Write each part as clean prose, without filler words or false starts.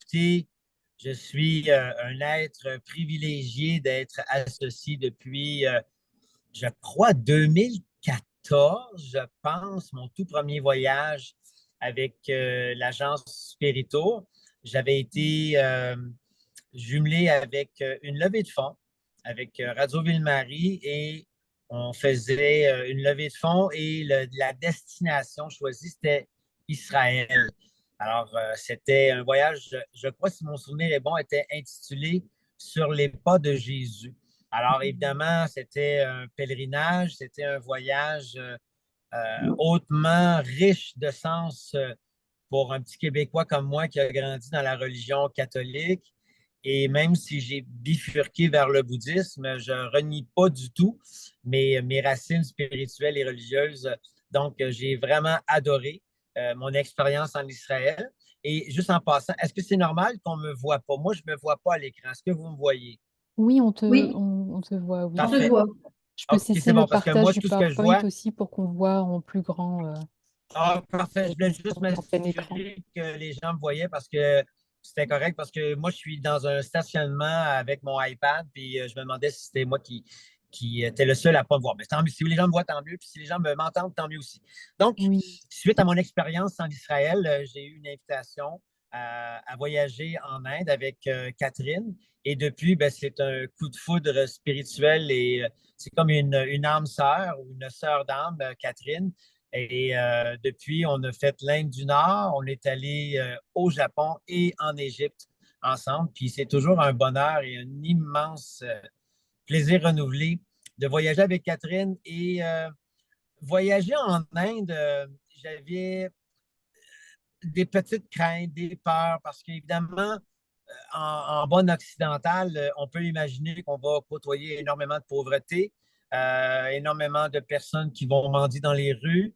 écoutez, je suis un être privilégié d'être associé depuis, je crois, 2014, je pense, mon tout premier voyage avec l'agence Spirito. J'avais été jumelé avec une levée de fonds avec Radio Ville-Marie et on faisait une levée de fonds et la destination choisie, c'était Israël. Alors, c'était un voyage, je crois, si mon souvenir est bon, était intitulé Sur les pas de Jésus. Alors, évidemment, c'était un pèlerinage, c'était un voyage hautement riche de sens pour un petit Québécois comme moi qui a grandi dans la religion catholique. Et même si j'ai bifurqué vers le bouddhisme, je renie pas du tout mes racines spirituelles et religieuses. Donc, j'ai vraiment adoré mon expérience en Israël. Et juste en passant, est-ce que c'est normal qu'on ne me voit pas? Moi, je ne me vois pas à l'écran. Est-ce que vous me voyez? Oui, Oui, on te voit, on oui. te Parfait. voit. Je peux OK, cesser c'est le bon, parce que partage moi, du tout ce que je PowerPoint vois, aussi pour qu'on voit en plus grand, ah, parfait. Je voulais juste en plein écran. m'assurer que les gens me voyaient parce que c'était correct, parce que moi, je suis dans un stationnement avec mon iPad, puis je me demandais si c'était moi qui était le seul à ne pas me voir. Mais tant mieux. Si les gens me voient, tant mieux. Puis si les gens m'entendent, tant mieux aussi. Donc, Oui. suite à mon expérience en Israël, j'ai eu une invitation à voyager en Inde avec Catherine. Et depuis, ben, c'est un coup de foudre spirituel et c'est comme une âme sœur ou une sœur d'âme, Catherine. Et depuis, on a fait l'Inde du Nord, on est allé au Japon et en Égypte ensemble. Puis c'est toujours un bonheur et un immense plaisir renouvelé de voyager avec Catherine. Et voyager en Inde, j'avais des petites craintes, des peurs, parce qu'évidemment, en bonne occidentale, on peut imaginer qu'on va côtoyer énormément de pauvreté, énormément de personnes qui vont mendier dans les rues,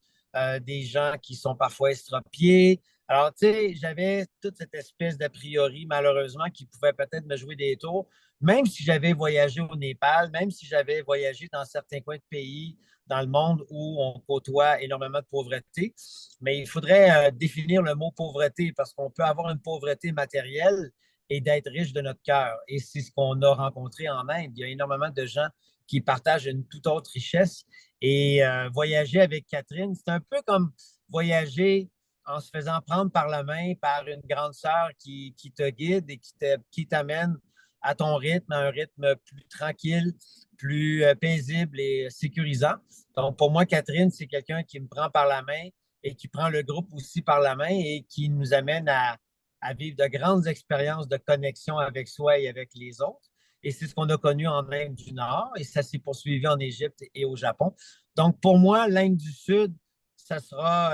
des gens qui sont parfois estropiés. Alors, tu sais, j'avais toute cette espèce d'a priori, malheureusement, qui pouvait peut-être me jouer des tours, même si j'avais voyagé au Népal, même si j'avais voyagé dans certains coins de pays dans le monde où on côtoie énormément de pauvreté. Mais il faudrait définir le mot pauvreté parce qu'on peut avoir une pauvreté matérielle et d'être riche de notre cœur. Et c'est ce qu'on a rencontré en Inde. Il y a énormément de gens qui partagent une toute autre richesse. Et voyager avec Catherine, c'est un peu comme voyager en se faisant prendre par la main par une grande sœur qui te guide et qui t'amène à ton rythme, à un rythme plus tranquille, plus paisible et sécurisant. Donc, pour moi, Catherine, c'est quelqu'un qui me prend par la main et qui prend le groupe aussi par la main et qui nous amène à vivre de grandes expériences de connexion avec soi et avec les autres. Et c'est ce qu'on a connu en Inde du Nord et ça s'est poursuivi en Égypte et au Japon. Donc, pour moi, l'Inde du Sud, ça sera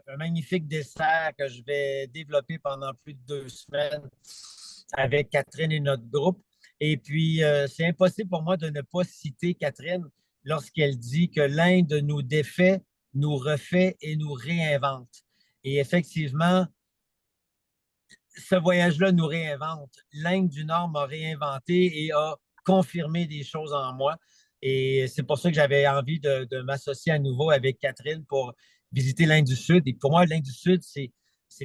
un magnifique dessert que je vais développer pendant plus de 2 semaines avec Catherine et notre groupe. Et puis, c'est impossible pour moi de ne pas citer Catherine lorsqu'elle dit que l'Inde nous défait, nous refait et nous réinvente. Et effectivement, ce voyage-là nous réinvente. L'Inde du Nord m'a réinventé et a confirmé des choses en moi. Et c'est pour ça que j'avais envie de m'associer à nouveau avec Catherine pour visiter l'Inde du Sud. Et pour moi, l'Inde du Sud, c'est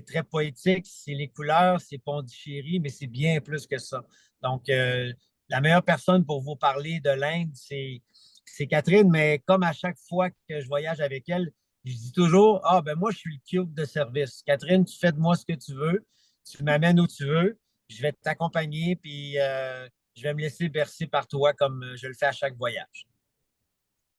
très poétique, c'est les couleurs, c'est Pondichéry, mais c'est bien plus que ça. Donc, la meilleure personne pour vous parler de l'Inde, c'est Catherine, mais comme à chaque fois que je voyage avec elle, je dis toujours, ah ben moi, je suis le cube de service. Catherine, tu fais de moi ce que tu veux, tu m'amènes où tu veux, je vais t'accompagner, puis je vais me laisser bercer par toi comme je le fais à chaque voyage.